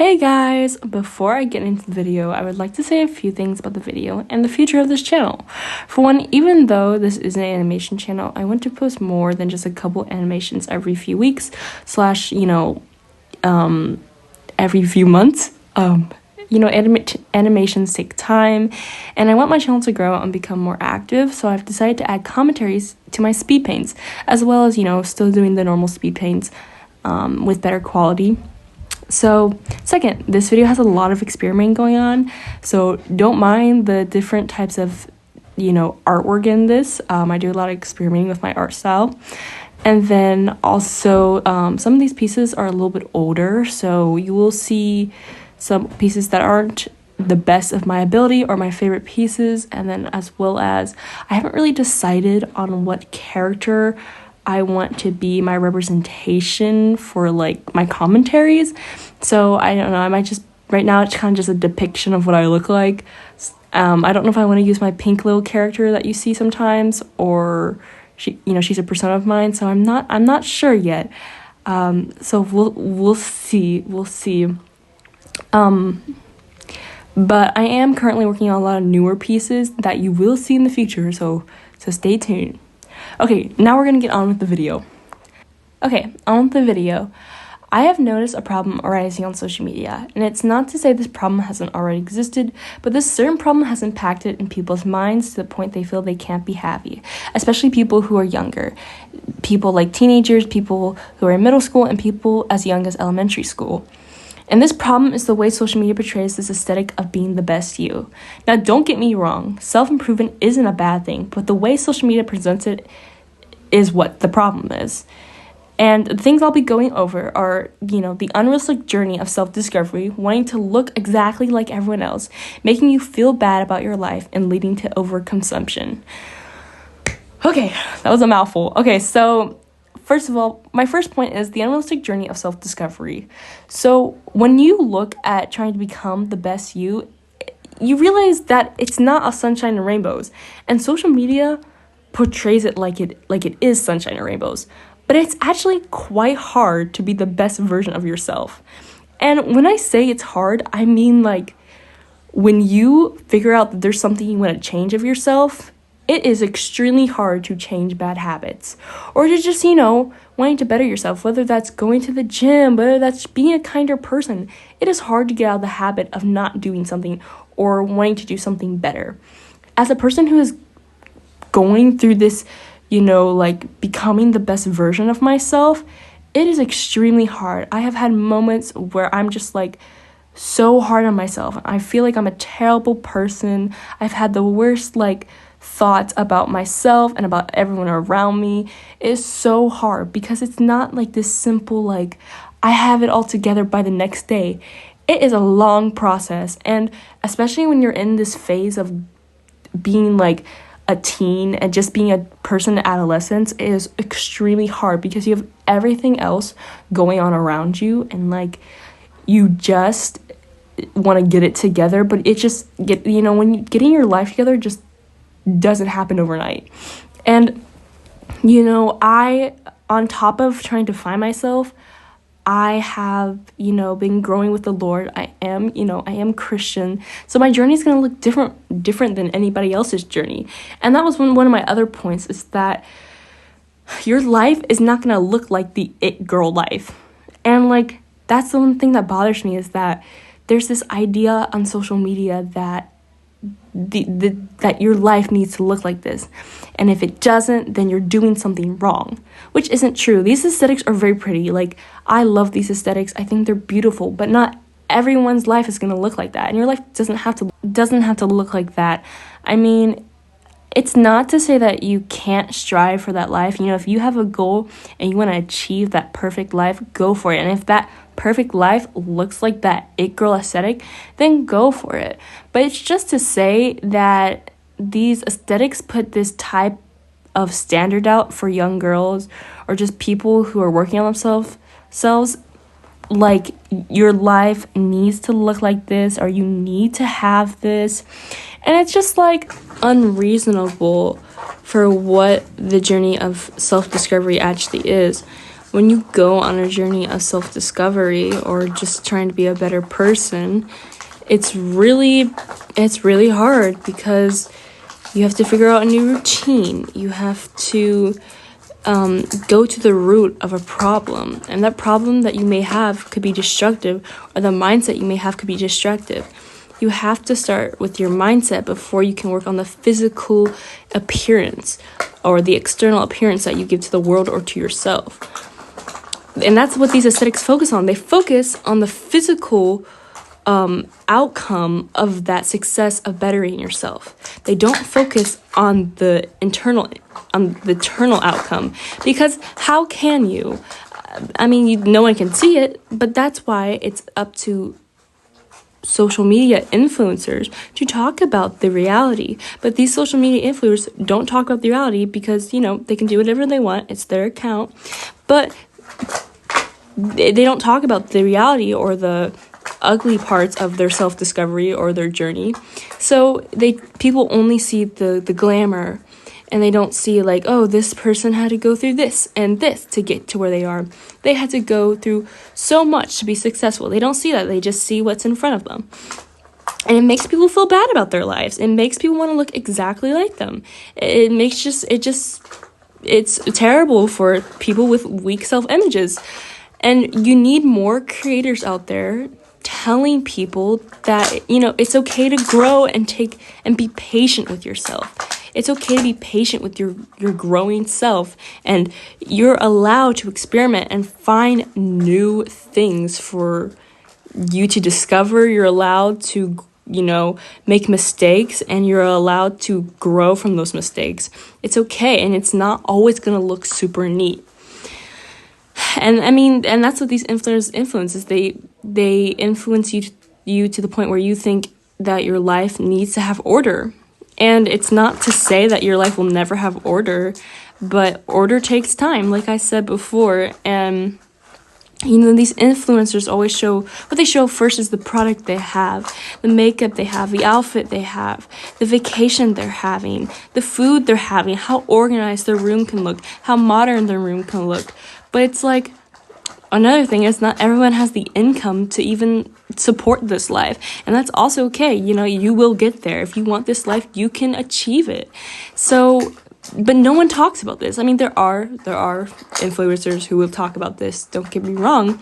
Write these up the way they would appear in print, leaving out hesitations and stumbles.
Hey guys! Before I get into the video, I would like to say a few things about the video and the future of this channel. For one, even though this is an animation channel, I want to post more than just a couple animations every few weeks slash, every few months. Animations take time, and I want my channel to grow and become more active, so I've decided to add commentaries to my speed paints, as well as, still doing the normal speed paints with better quality. So, second, this video has a lot of experimenting going on, so don't mind the different types of, artwork in this. I do a lot of experimenting with my art style. And then also, some of these pieces are a little bit older, so you will see some pieces that aren't the best of my ability or my favorite pieces, and then as well as I haven't really decided on what character I want to be my representation for like my commentaries. So I don't know, I might just right now it's kind of just a depiction of what I look like. I don't know if I want to use my pink little character that you see sometimes, or she's a persona of mine, so I'm not sure yet. So we'll see. But I am currently working on a lot of newer pieces that you will see in the future, so stay tuned. Okay, now we're gonna get on with the video. Okay, on with the video. I have noticed a problem arising on social media, and it's not to say this problem hasn't already existed, but this certain problem has impacted in people's minds to the point they feel they can't be happy, especially people who are younger. People like teenagers, people who are in middle school, and people as young as elementary school. And this problem is the way social media portrays this aesthetic of being the best you. Now, don't get me wrong, self-improvement isn't a bad thing, but the way social media presents it is what the problem is. And the things I'll be going over are, the unrealistic journey of self-discovery, wanting to look exactly like everyone else, making you feel bad about your life, and leading to overconsumption. Okay, that was a mouthful. Okay, so first of all, my first point is the unrealistic journey of self-discovery. So when you look at trying to become the best you realize that it's not a sunshine and rainbows. And social media portrays it like it is sunshine and rainbows. But it's actually quite hard to be the best version of yourself. And when I say it's hard, I mean like when you figure out that there's something you want to change of yourself, it is extremely hard to change bad habits, or to just, wanting to better yourself, whether that's going to the gym, whether that's being a kinder person. It is hard to get out of the habit of not doing something or wanting to do something better. As a person who is going through this, becoming the best version of myself, it is extremely hard. I have had moments where I'm just so hard on myself. I feel like I'm a terrible person. I've had the worst thoughts about myself and about everyone around me. It is so hard because it's not this simple I have it all together by the next day. It is a long process, and especially when you're in this phase of being a teen and just being a person in adolescence, it is extremely hard because you have everything else going on around you, and you just want to get it together, but it just when getting your life together just doesn't happen overnight. And I, on top of trying to find myself, I have been growing with the Lord. I am Christian, so my journey is going to look different than anybody else's journey. And that was one of my other points, is that your life is not going to look like the it girl life. And that's the one thing that bothers me, is that there's this idea on social media that that your life needs to look like this, and if it doesn't, then you're doing something wrong, which isn't true. These aesthetics are very pretty. I love these aesthetics. I think they're beautiful, but not everyone's life is going to look like that, and your life doesn't have to look like that. I mean, it's not to say that you can't strive for that life. If you have a goal and you want to achieve that perfect life, go for it. And if that perfect life looks like that it girl aesthetic, then go for it. But it's just to say that these aesthetics put this type of standard out for young girls, or just people who are working on themselves, your life needs to look like this, or you need to have this. And it's just unreasonable for what the journey of self-discovery actually is. when you go on a journey of self-discovery or just trying to be a better person, it's really hard because you have to figure out a new routine. You have to go to the root of a problem, and that problem that you may have could be destructive, or the mindset you may have could be destructive. You have to start with your mindset before you can work on the physical appearance or the external appearance that you give to the world or to yourself. And that's what these aesthetics focus on. They focus on the physical outcome of that success of bettering yourself. They don't focus on the internal outcome, because how can you? I mean, no one can see it, but that's why it's up to social media influencers to talk about the reality. But these social media influencers don't talk about the reality because, they can do whatever they want. It's their account. But they don't talk about the reality or the ugly parts of their self-discovery or their journey. So people only see the glamour, and they don't see like, oh, this person had to go through this and this to get to where they are. They had to go through so much to be successful. They don't see that. They just see what's in front of them. And it makes people feel bad about their lives. It makes people want to look exactly like them. It's terrible for people with weak self-images. And you need more creators out there telling people that, it's okay to grow and be patient with yourself. It's okay to be patient with your growing self, and you're allowed to experiment and find new things for you to discover. You're allowed to, make mistakes, and you're allowed to grow from those mistakes. It's okay, and it's not always going to look super neat. And I mean, and that's what these influences. They influence you to the point where you think that your life needs to have order. And it's not to say that your life will never have order, but order takes time, like I said before. And these influencers always show what they show first is the product they have, the makeup they have, the outfit they have, the vacation they're having, the food they're having, how organized their room can look, how modern their room can look. But it's like, another thing is not everyone has the income to even support this life. And that's also okay. You will get there. If you want this life, you can achieve it. So, but no one talks about this. I mean, there are influencers who will talk about this, don't get me wrong.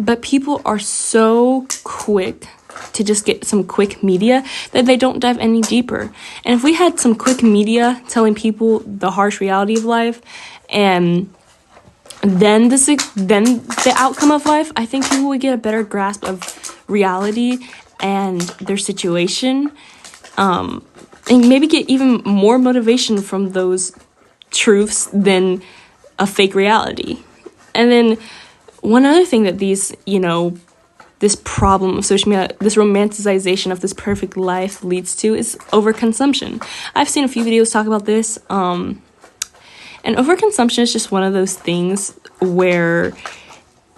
But people are so quick to just get some quick media that they don't dive any deeper. And if we had some quick media telling people the harsh reality of life, and then the outcome of life, I think people would get a better grasp of reality and their situation, and maybe get even more motivation from those truths than a fake reality. And then one other thing that these, this problem of social media, this romanticization of this perfect life leads to is overconsumption. I've seen a few videos talk about this, and overconsumption is just one of those things where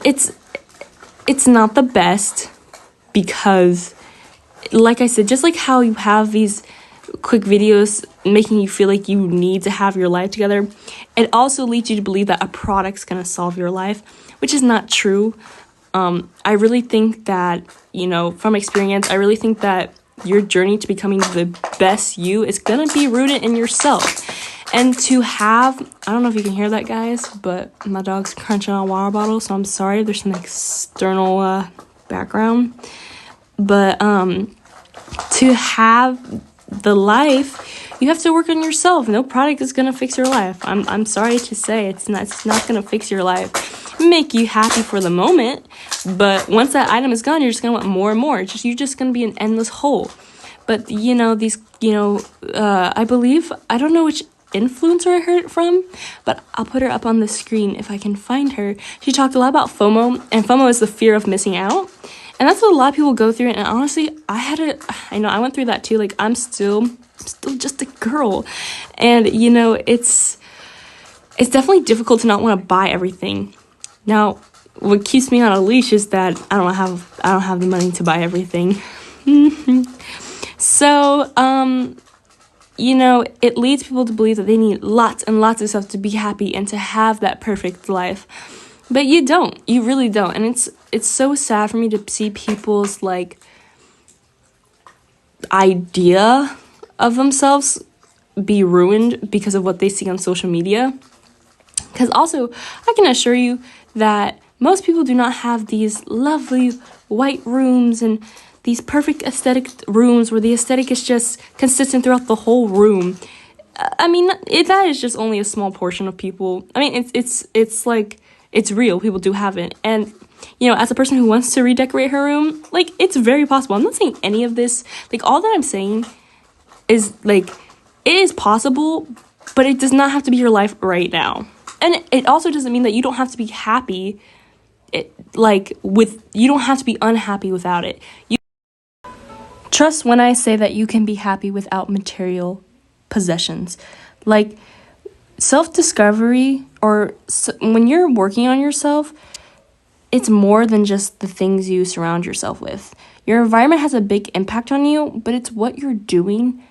it's not the best, because, like I said, just like how you have these quick videos making you feel like you need to have your life together, it also leads you to believe that a product's going to solve your life, which is not true. I really think that, from experience, I really think that your journey to becoming the best you is going to be rooted in yourself. And to have, I don't know if you can hear that, guys, but my dog's crunching on a water bottle, so I'm sorry if there's some external background. But to have the life, you have to work on yourself. No product is going to fix your life. I'm sorry to say, it's not going to fix your life. Make you happy for the moment, but once that item is gone, you're just going to want more and more. You're just going to be an endless hole. But, I believe, I don't know which influencer I heard it from, but I'll put her up on the screen if I can find her. She talked a lot about FOMO, and FOMO is the fear of missing out. And that's what a lot of people go through. And honestly, I went through that too. Like, I'm still just a girl. And, it's definitely difficult to not want to buy everything. Now, what keeps me on a leash is that I don't have the money to buy everything. So, it leads people to believe that they need lots and lots of stuff to be happy and to have that perfect life. But you don't. You really don't. And it's so sad for me to see people's like idea of themselves be ruined because of what they see on social media. Because also, I can assure you that most people do not have these lovely white rooms and these perfect aesthetic rooms where the aesthetic is just consistent throughout the whole room. I mean, that is just only a small portion of people. I mean, it's like, it's real. People do have it. And, you know, as a person who wants to redecorate her room, like, it's very possible. I'm not saying any of this. Like, all that I'm saying is, like, it is possible, but it does not have to be your life right now. And it also doesn't mean that you don't have to be happy, you don't have to be unhappy without it. Trust when I say that you can be happy without material possessions. Like, self-discovery, or when you're working on yourself, it's more than just the things you surround yourself with. Your environment has a big impact on you, but it's what you're doing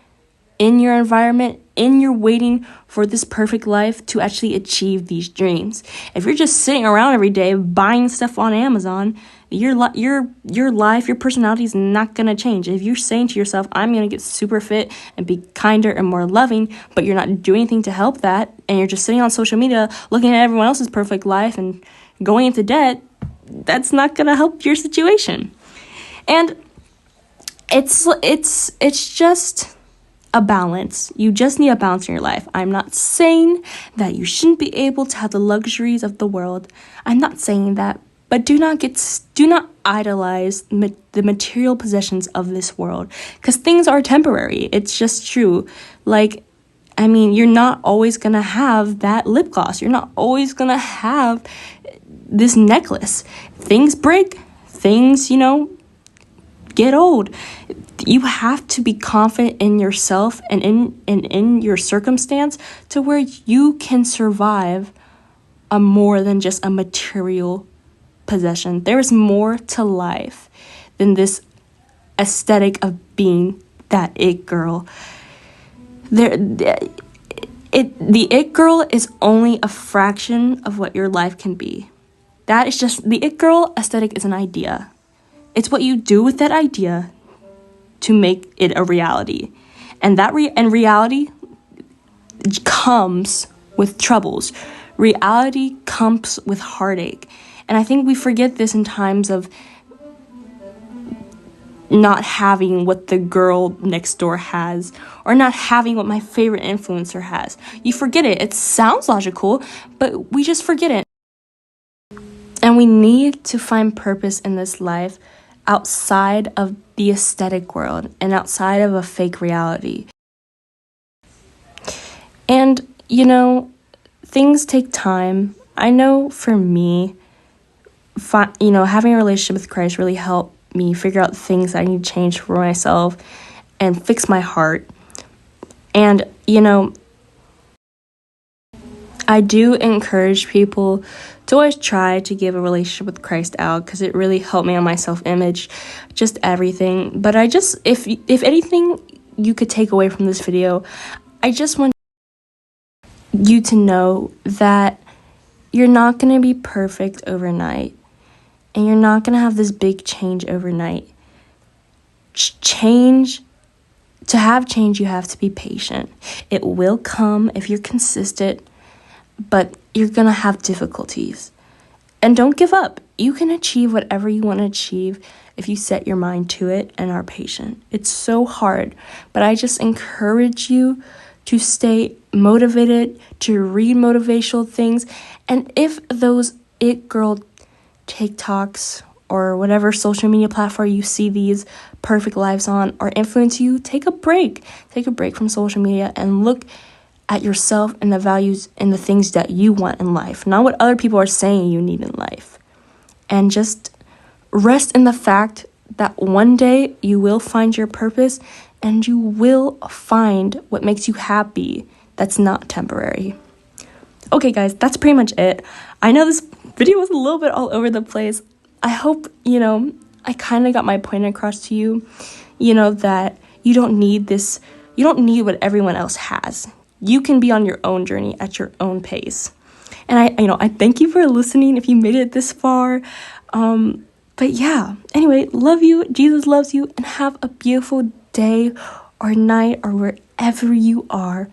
in your environment, in your waiting for this perfect life to actually achieve these dreams. If you're just sitting around every day buying stuff on Amazon, your life, your personality is not going to change. If you're saying to yourself, I'm going to get super fit and be kinder and more loving, but you're not doing anything to help that, and you're just sitting on social media looking at everyone else's perfect life and going into debt, that's not going to help your situation. And it's just a balance. You just need a balance in your life. I'm not saying that you shouldn't be able to have the luxuries of the world. I'm not saying that, but do not idolize the material possessions of this world, because things are temporary. It's just true. Like, I mean, you're not always gonna have that lip gloss. You're not always gonna have this necklace. Things break. Things, get old. You have to be confident in yourself and in your circumstance to where you can survive a more than just a material possession. There is more to life than this aesthetic of being that it girl. The it girl is only a fraction of what your life can be. That is just, the it girl aesthetic is an idea. It's what you do with that idea to make it a reality. And reality comes with troubles. Reality comes with heartache. And I think we forget this in times of not having what the girl next door has, or not having what my favorite influencer has. You forget it. It sounds logical, but we just forget it. And we need to find purpose in this life outside of the aesthetic world and outside of a fake reality. And, things take time. I know for me, having a relationship with Christ really helped me figure out things that I need to change for myself and fix my heart. And, I do encourage people to always try to give a relationship with Christ out, because it really helped me on my self-image, just everything. But if anything you could take away from this video, I just want you to know that you're not going to be perfect overnight, and you're not going to have this big change overnight. To have change, you have to be patient. It will come if you're consistent, but you're going to have difficulties. And don't give up. You can achieve whatever you want to achieve if you set your mind to it and are patient. It's so hard, but I just encourage you to stay motivated, to read motivational things. And if those it girl TikToks or whatever social media platform you see these perfect lives on or influence you, take a break. Take a break from social media and look at yourself and the values and the things that you want in life, not what other people are saying you need in life. And just rest in the fact that one day you will find your purpose and you will find what makes you happy that's not temporary. Okay, guys, that's pretty much it. I know this video was a little bit all over the place. I hope, I kind of got my point across to you, that you don't need this, you don't need what everyone else has. You can be on your own journey at your own pace. And I thank you for listening if you made it this far. But yeah, anyway, love you. Jesus loves you, and have a beautiful day or night or wherever you are.